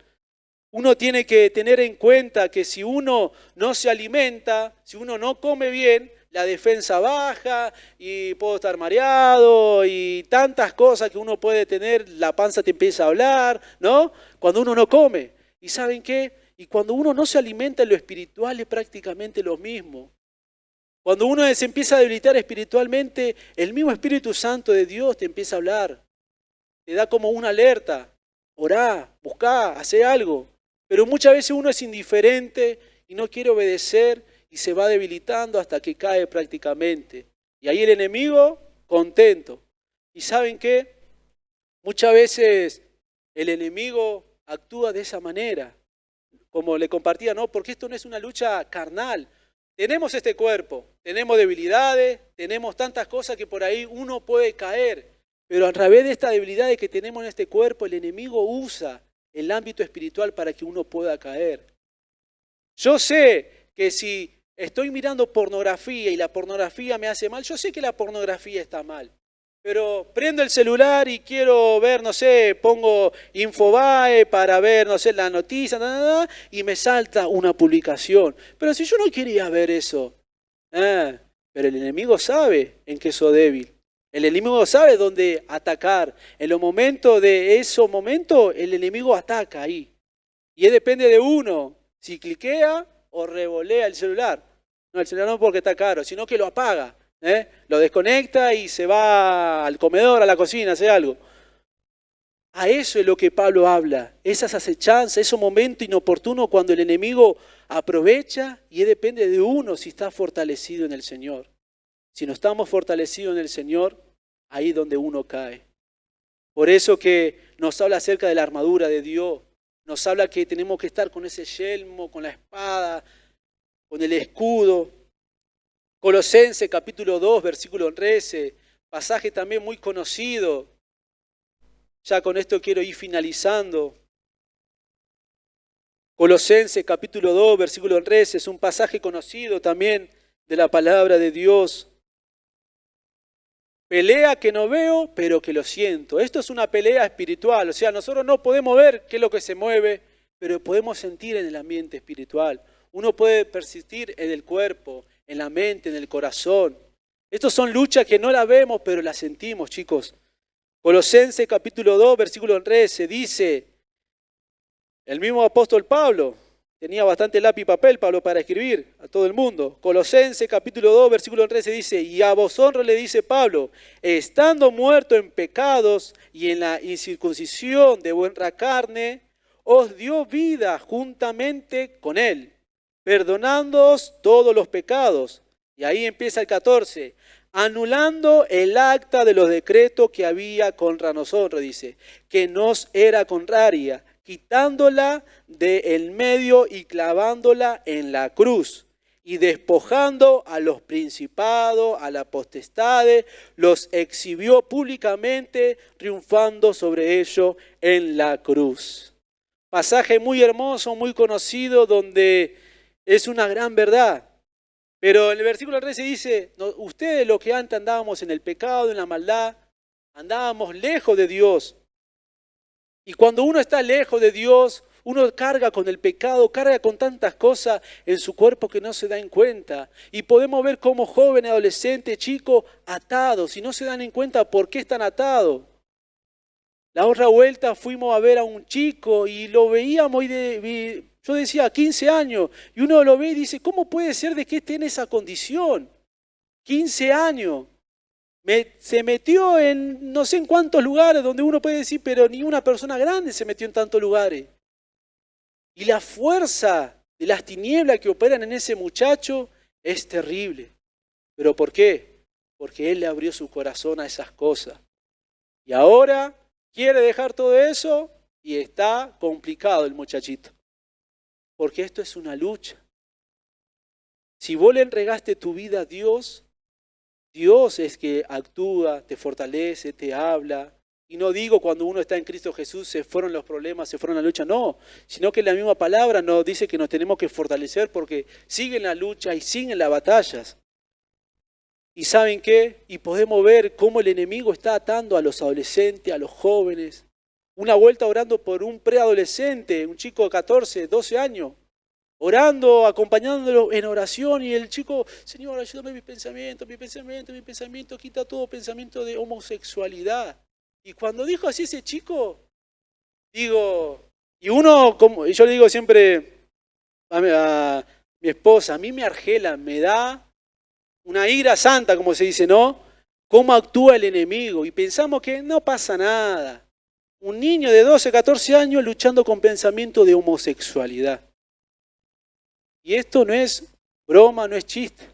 Uno tiene que tener en cuenta que si uno no se alimenta, si uno no come bien, la defensa baja y puedo estar mareado y tantas cosas que uno puede tener, la panza te empieza a hablar, ¿no? Cuando uno no come. ¿Y saben qué? Y cuando uno no se alimenta en lo espiritual es prácticamente lo mismo. Cuando uno se empieza a debilitar espiritualmente, el mismo Espíritu Santo de Dios te empieza a hablar. Te da como una alerta. Orá, buscá, hacé algo. Pero muchas veces uno es indiferente y no quiere obedecer y se va debilitando hasta que cae prácticamente. Y ahí el enemigo contento. ¿Y saben qué? Muchas veces el enemigo actúa de esa manera. Como le compartía, ¿no? Porque esto no es una lucha carnal. Tenemos este cuerpo, tenemos debilidades, tenemos tantas cosas que por ahí uno puede caer. Pero a través de estas debilidades que tenemos en este cuerpo, el enemigo usa el ámbito espiritual para que uno pueda caer. Yo sé que si estoy mirando pornografía y la pornografía me hace mal, yo sé que la pornografía está mal. Pero prendo el celular y quiero ver, no sé, pongo Infobae para ver, no sé, la noticia, y me salta una publicación. Pero si yo no quería ver eso, pero el enemigo sabe en qué soy débil. El enemigo sabe dónde atacar. En los momentos de esos momentos, el enemigo ataca ahí. Y depende de uno, si cliquea o revolea el celular. No, el celular no porque está caro, sino que lo apaga. Lo desconecta y se va al comedor, a la cocina, hace algo. A eso es lo que Pablo habla. Esas acechanzas, esos momentos inoportunos cuando el enemigo aprovecha y depende de uno si está fortalecido en el Señor. Si no estamos fortalecidos en el Señor, ahí es donde uno cae. Por eso que nos habla acerca de la armadura de Dios. Nos habla que tenemos que estar con ese yelmo, con la espada, con el escudo. Colosenses capítulo 2, versículo 13, pasaje también muy conocido. Ya con esto quiero ir finalizando. Colosenses capítulo 2, versículo 13, es un pasaje conocido también de la palabra de Dios. Pelea que no veo, pero que lo siento. Esto es una pelea espiritual, o sea, nosotros no podemos ver qué es lo que se mueve, pero podemos sentir en el ambiente espiritual. Uno puede persistir en el cuerpo, en la mente, en el corazón. Estas son luchas que no las vemos, pero las sentimos, chicos. Colosenses capítulo 2, versículo 13, dice, el mismo apóstol Pablo, tenía bastante lápiz y papel Pablo para escribir a todo el mundo. Colosenses capítulo 2, versículo 13 dice, y a vosotros le dice Pablo, estando muerto en pecados y en la incircuncisión de vuestra carne, os dio vida juntamente con él, perdonándoos todos los pecados. Y ahí empieza el 14, anulando el acta de los decretos que había contra nosotros, dice, que nos era contraria, quitándola del medio y clavándola en la cruz, y despojando a los principados, a las potestades, los exhibió públicamente, triunfando sobre ellos en la cruz. Pasaje muy hermoso, muy conocido, donde es una gran verdad. Pero en el versículo 13 dice, ustedes los que antes andábamos en el pecado, en la maldad, andábamos lejos de Dios. Y cuando uno está lejos de Dios, uno carga con el pecado, carga con tantas cosas en su cuerpo que no se da en cuenta. Y podemos ver como jóvenes, adolescentes, chicos, atados, y no se dan en cuenta por qué están atados. La otra vuelta fuimos a ver a un chico y lo veíamos y yo decía 15 años, y uno lo ve y dice, ¿cómo puede ser de que esté en esa condición? 15 años. se metió en no sé en cuántos lugares donde uno puede decir, pero ni una persona grande se metió en tantos lugares. Y la fuerza de las tinieblas que operan en ese muchacho es terrible. ¿Pero por qué? Porque él le abrió su corazón a esas cosas. Y ahora quiere dejar todo eso y está complicado el muchachito. Porque esto es una lucha. Si vos le entregaste tu vida a Dios, Dios es que actúa, te fortalece, te habla. Y no digo cuando uno está en Cristo Jesús se fueron los problemas, se fueron la lucha, no. Sino que la misma palabra nos dice que nos tenemos que fortalecer porque siguen las luchas y siguen las batallas. ¿Y saben qué? Y podemos ver cómo el enemigo está atando a los adolescentes, a los jóvenes. Una vuelta orando por un preadolescente, un chico de 14, 12 años. Orando, acompañándolo en oración y el chico, Señor, ayúdame mi pensamiento, quita todo pensamiento de homosexualidad. Y cuando dijo así ese chico, digo, y uno, como yo le digo siempre a mi esposa, a mí me argela, me da una ira santa, como se dice, ¿no? Cómo actúa el enemigo y pensamos que no pasa nada. Un niño de 12, 14 años luchando con pensamiento de homosexualidad. Y esto no es broma, no es chiste.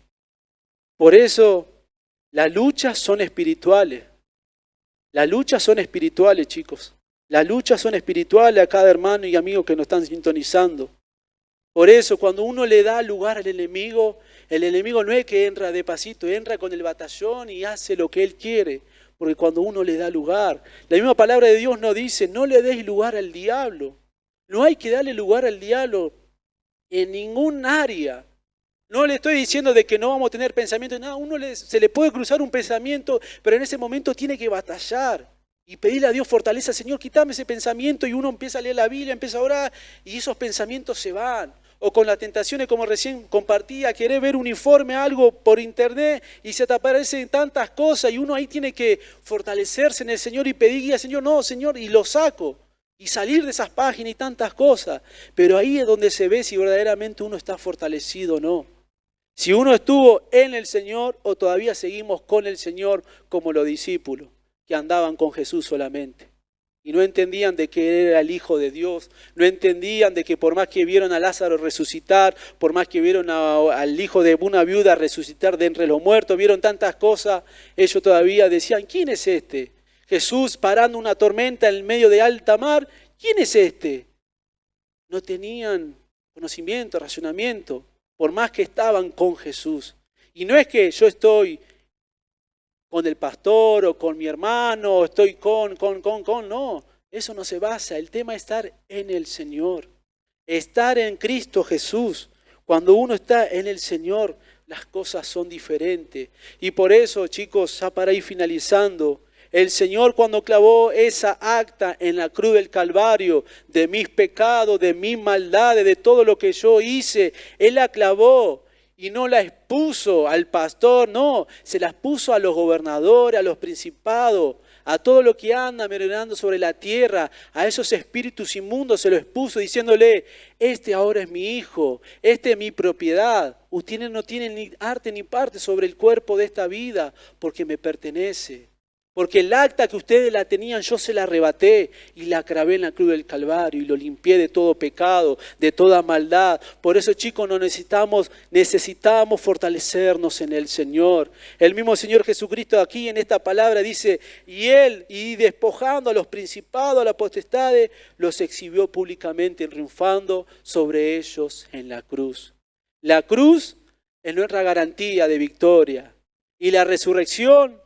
Por eso las luchas son espirituales. Las luchas son espirituales, chicos. Las luchas son espirituales a cada hermano y amigo que nos están sintonizando. Por eso cuando uno le da lugar al enemigo, el enemigo no es que entra de pasito, entra con el batallón y hace lo que él quiere. Porque cuando uno le da lugar, la misma palabra de Dios nos dice, no le deis lugar al diablo. No hay que darle lugar al diablo en ningún área. No le estoy diciendo de que no vamos a tener pensamientos, no, se le puede cruzar un pensamiento, pero en ese momento tiene que batallar y pedirle a Dios fortaleza, Señor, quítame ese pensamiento, y uno empieza a leer la Biblia, empieza a orar y esos pensamientos se van. O con las tentaciones, como recién compartía, querer ver un informe, algo por internet y se te aparecen tantas cosas y uno ahí tiene que fortalecerse en el Señor y pedir guía, Señor, no, Señor, y lo saco. Y salir de esas páginas y tantas cosas. Pero ahí es donde se ve si verdaderamente uno está fortalecido o no. Si uno estuvo en el Señor o todavía seguimos con el Señor como los discípulos que andaban con Jesús solamente. Y no entendían de que era el Hijo de Dios. No entendían de que por más que vieron a Lázaro resucitar, por más que vieron al hijo de una viuda resucitar de entre los muertos, vieron tantas cosas, ellos todavía decían, ¿quién es este? Jesús parando una tormenta en medio de alta mar, ¿quién es este? No tenían conocimiento, racionamiento, por más que estaban con Jesús. Y no es que yo estoy con el pastor o con mi hermano, o estoy no, eso no se basa. El tema es estar en el Señor, estar en Cristo Jesús. Cuando uno está en el Señor, las cosas son diferentes. Y por eso, chicos, ya para ir finalizando, el Señor cuando clavó esa acta en la cruz del Calvario de mis pecados, de mis maldades, de todo lo que yo hice, Él la clavó y no la expuso al pastor, no, se las puso a los gobernadores, a los principados, a todo lo que anda merodeando sobre la tierra, a esos espíritus inmundos se lo expuso diciéndole, este ahora es mi hijo, este es mi propiedad, ustedes no tienen ni arte ni parte sobre el cuerpo de esta vida porque me pertenece. Porque el acta que ustedes la tenían, yo se la arrebaté y la clavé en la cruz del Calvario y lo limpié de todo pecado, de toda maldad. Por eso, chicos, necesitamos fortalecernos en el Señor. El mismo Señor Jesucristo aquí en esta palabra dice, y despojando a los principados, a las potestades, los exhibió públicamente, triunfando sobre ellos en la cruz. La cruz es nuestra garantía de victoria y la resurrección.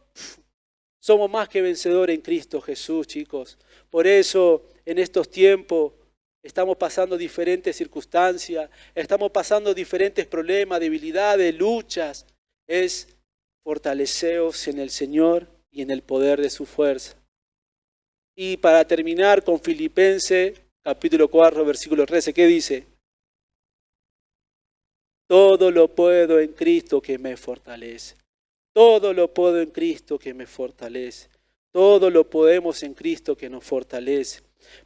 Somos más que vencedores en Cristo Jesús, chicos. Por eso, en estos tiempos, estamos pasando diferentes circunstancias, estamos pasando diferentes problemas, debilidades, luchas. Es fortaleceos en el Señor y en el poder de su fuerza. Y para terminar con Filipenses, capítulo 4, versículo 13, ¿qué dice? Todo lo puedo en Cristo que me fortalece. Todo lo puedo en Cristo que me fortalece. Todo lo podemos en Cristo que nos fortalece.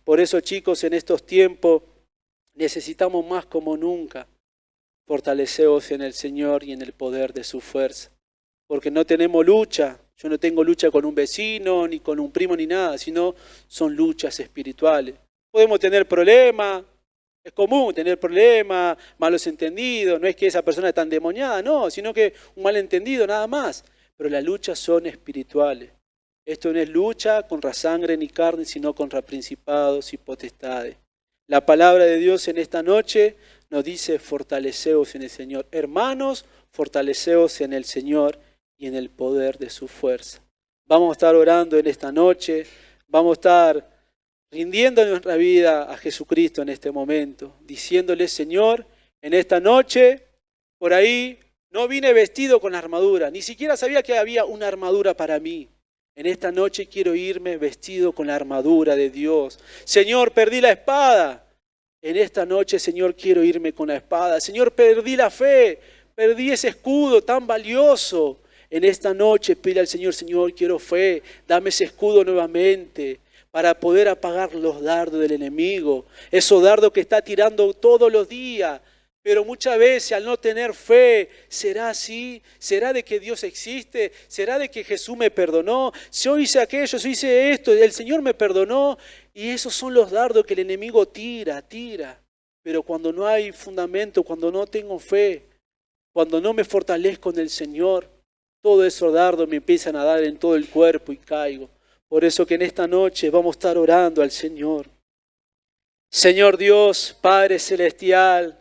Por eso, chicos, en estos tiempos necesitamos más como nunca fortaleceos en el Señor y en el poder de su fuerza. Porque no tenemos lucha Yo no tengo lucha con un vecino, ni con un primo, ni nada, sino son luchas espirituales. Podemos tener problemas, es común tener problemas, malos entendidos, no es que esa persona está endemoniada, no, sino que un malentendido nada más. Pero las luchas son espirituales. Esto no es lucha contra sangre ni carne, sino contra principados y potestades. La palabra de Dios en esta noche nos dice: fortaleceos en el Señor. Hermanos, fortaleceos en el Señor y en el poder de su fuerza. Vamos a estar orando en esta noche, vamos a estar rindiendo nuestra vida a Jesucristo en este momento, diciéndole: Señor, en esta noche, por ahí, no vine vestido con armadura, ni siquiera sabía que había una armadura para mí. En esta noche quiero irme vestido con la armadura de Dios. Señor, perdí la espada. En esta noche, Señor, quiero irme con la espada. Señor, perdí la fe, perdí ese escudo tan valioso. En esta noche pide al Señor: Señor, quiero fe, dame ese escudo nuevamente para poder apagar los dardos del enemigo. Esos dardos que está tirando todos los días. Pero muchas veces al no tener fe, ¿será así? ¿Será de que Dios existe? ¿Será de que Jesús me perdonó? Si yo hice aquello, yo hice esto, el Señor me perdonó. Y esos son los dardos que el enemigo tira. Pero cuando no hay fundamento, cuando no tengo fe, cuando no me fortalezco en el Señor, todos esos dardos me empiezan a dar en todo el cuerpo y caigo. Por eso que en esta noche vamos a estar orando al Señor. Señor Dios, Padre Celestial,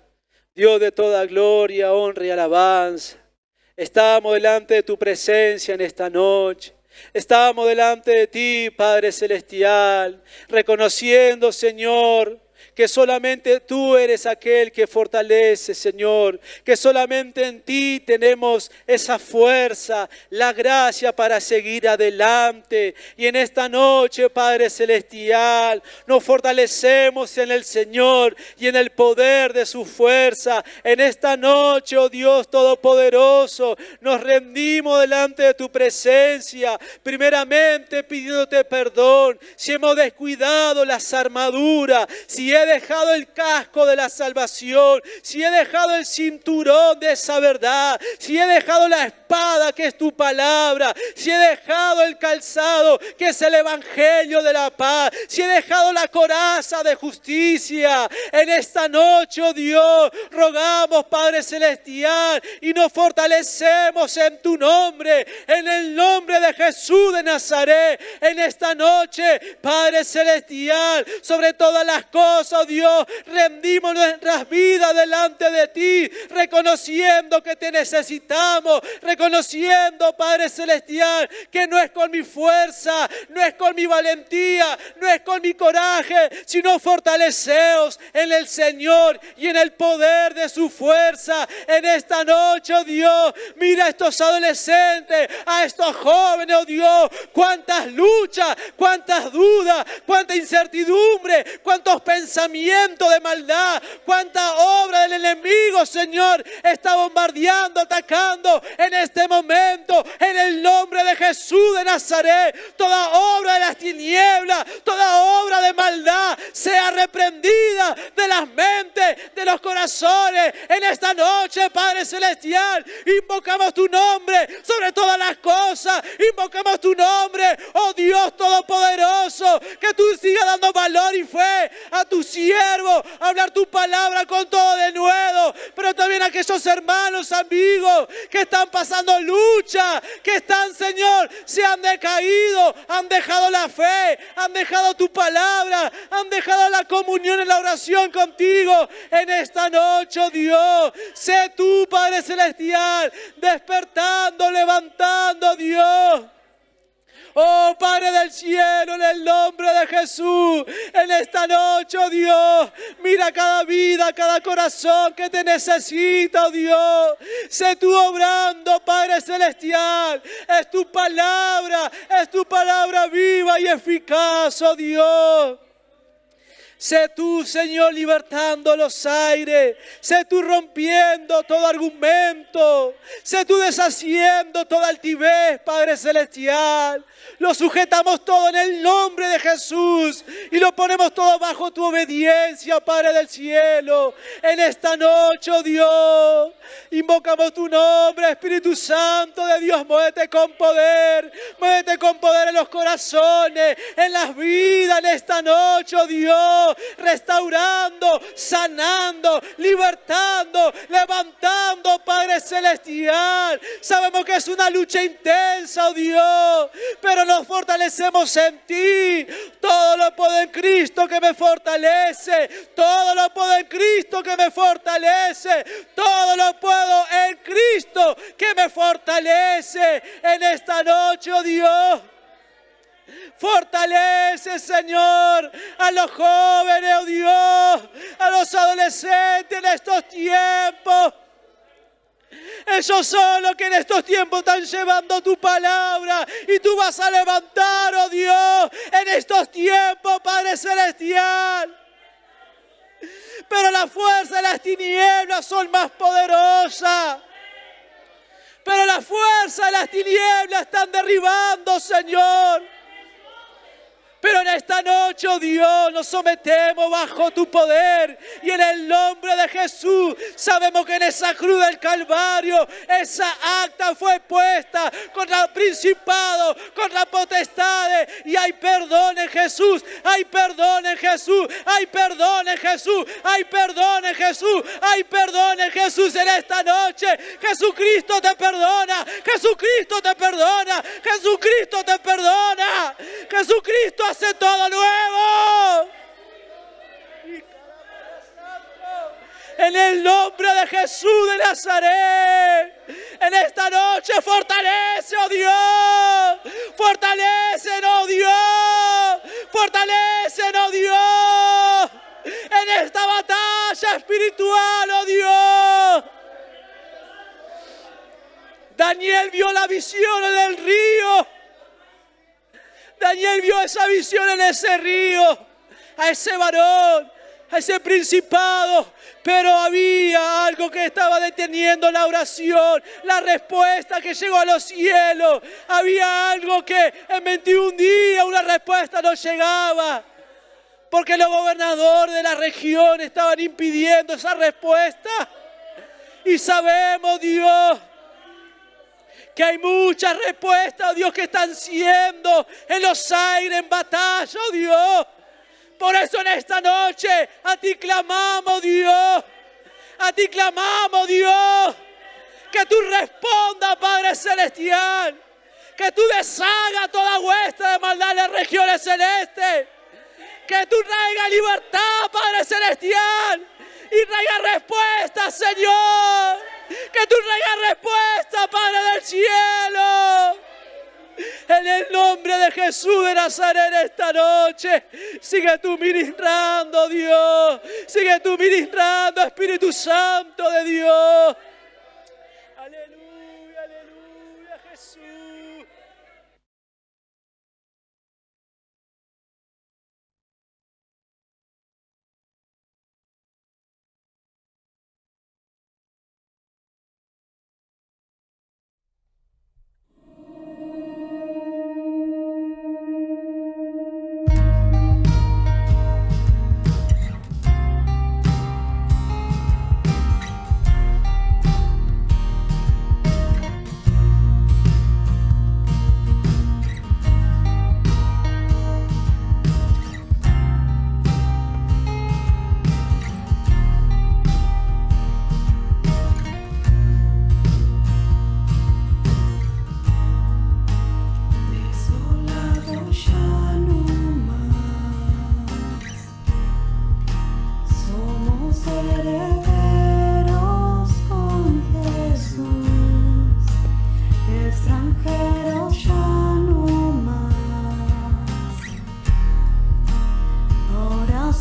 Dios de toda gloria, honra y alabanza, estamos delante de tu presencia en esta noche. Estamos delante de ti, Padre Celestial, reconociendo, Señor, que solamente tú eres aquel que fortalece, Señor, que solamente en ti tenemos esa fuerza, la gracia para seguir adelante. Y en esta noche, Padre Celestial, nos fortalecemos en el Señor y en el poder de su fuerza. En esta noche, oh Dios Todopoderoso, nos rendimos delante de tu presencia, primeramente pidiéndote perdón si hemos descuidado las armaduras, si he dejado el casco de la salvación, si he dejado el cinturón de esa verdad, si he dejado la espada que es tu palabra, si he dejado el calzado que es el evangelio de la paz, si he dejado la coraza de justicia. En esta noche, oh Dios, rogamos, Padre Celestial, y nos fortalecemos en tu nombre, en el nombre de Jesús de Nazaret. En esta noche, Padre Celestial, sobre todas las cosas, oh Dios, rendimos nuestras vidas delante de ti, reconociendo que te necesitamos, reconociendo, Padre Celestial, que no es con mi fuerza, no es con mi valentía, no es con mi coraje, sino fortaleceos en el Señor y en el poder de su fuerza. En esta noche, oh Dios, mira a estos adolescentes, a estos jóvenes, oh Dios, cuántas luchas, cuántas dudas, cuánta incertidumbre, cuántos pensamientos de maldad, cuánta obra del enemigo, Señor, está bombardeando, atacando en este momento. En el nombre de Jesús de Nazaret, toda obra de las tinieblas, toda obra de maldad sea reprendida de las mentes, de los corazones. En esta noche, Padre Celestial, invocamos tu nombre sobre todas las cosas, invocamos tu nombre, oh Dios Todopoderoso, que tú sigas dando valor y fe a tu siervo, hablar tu palabra con todo denuedo, pero también a aquellos hermanos, amigos que están pasando lucha, que están, Señor, se han decaído, han dejado la fe, han dejado tu palabra, han dejado la comunión en la oración contigo. En esta noche, oh Dios, sé tú, Padre Celestial, despertando, levantando, Dios. Oh Padre del cielo, en el nombre de Jesús, en esta noche, oh Dios, mira cada vida, cada corazón que te necesita, oh Dios. Sé tú obrando, Padre Celestial. Es tu palabra viva y eficaz, oh Dios. Sé tú, Señor, libertando los aires. Sé tú rompiendo todo argumento. Sé tú deshaciendo toda altivez, Padre Celestial. Lo sujetamos todo en el nombre de Jesús y lo ponemos todo bajo tu obediencia, Padre del cielo. En esta noche, oh Dios, invocamos tu nombre, Espíritu Santo de Dios. Muévete con poder en los corazones, en las vidas, en esta noche, oh Dios, restaurando, sanando, libertando, levantando, Padre Celestial. Sabemos que es una lucha intensa, oh Dios, pero nos fortalecemos en ti. Todo lo puedo en Cristo que me fortalece. Todo lo puedo en Cristo que me fortalece. Todo lo puedo en Cristo que me fortalece. En esta noche, oh Dios, fortalece, Señor, a los jóvenes, oh Dios, a los adolescentes en estos tiempos. Ellos son los que en estos tiempos están llevando tu palabra y tú vas a levantar, oh Dios, en estos tiempos, Padre Celestial. Pero la fuerza de las tinieblas son más poderosas. Pero la fuerza de las tinieblas están derribando, Señor. Pero en esta noche, oh Dios, nos sometemos bajo tu poder. Y en el nombre de Jesús, sabemos que en esa cruz del Calvario, esa acta fue puesta contra el principado, contra potestades. Y hay perdón en Jesús, hay perdón en Jesús, hay perdón en Jesús, hay perdón en Jesús, hay perdón en Jesús en esta noche. Jesucristo te perdona, Jesucristo te perdona, Jesucristo te perdona, Jesucristo hace todo nuevo. En el nombre de Jesús de Nazaret, en esta noche fortalece, oh Dios, fortalece, oh Dios, fortalece, oh Dios, en esta batalla espiritual, oh Dios. Daniel vio la visión en el río. Daniel vio esa visión en ese río, a ese varón, a ese principado, pero había algo que estaba deteniendo la oración, la respuesta que llegó a los cielos. Había algo que en 21 días una respuesta no llegaba, porque los gobernadores de la región estaban impidiendo esa respuesta. Y sabemos, Dios, que hay muchas respuestas, oh Dios, que están siendo en los aires, en batalla, oh Dios. Por eso en esta noche a ti clamamos, Dios. A ti clamamos, Dios. Que tú respondas, Padre Celestial. Que tú deshagas toda huesta de maldad en las regiones celestes. Que tú traigas libertad, Padre Celestial. Y traiga respuesta, Señor. Que tú traigas respuesta, Padre del cielo. En el nombre de Jesús de Nazaret esta noche, sigue tú ministrando, Dios. Sigue tú ministrando, Espíritu Santo de Dios. Aleluya, aleluya, Jesús.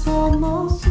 Somos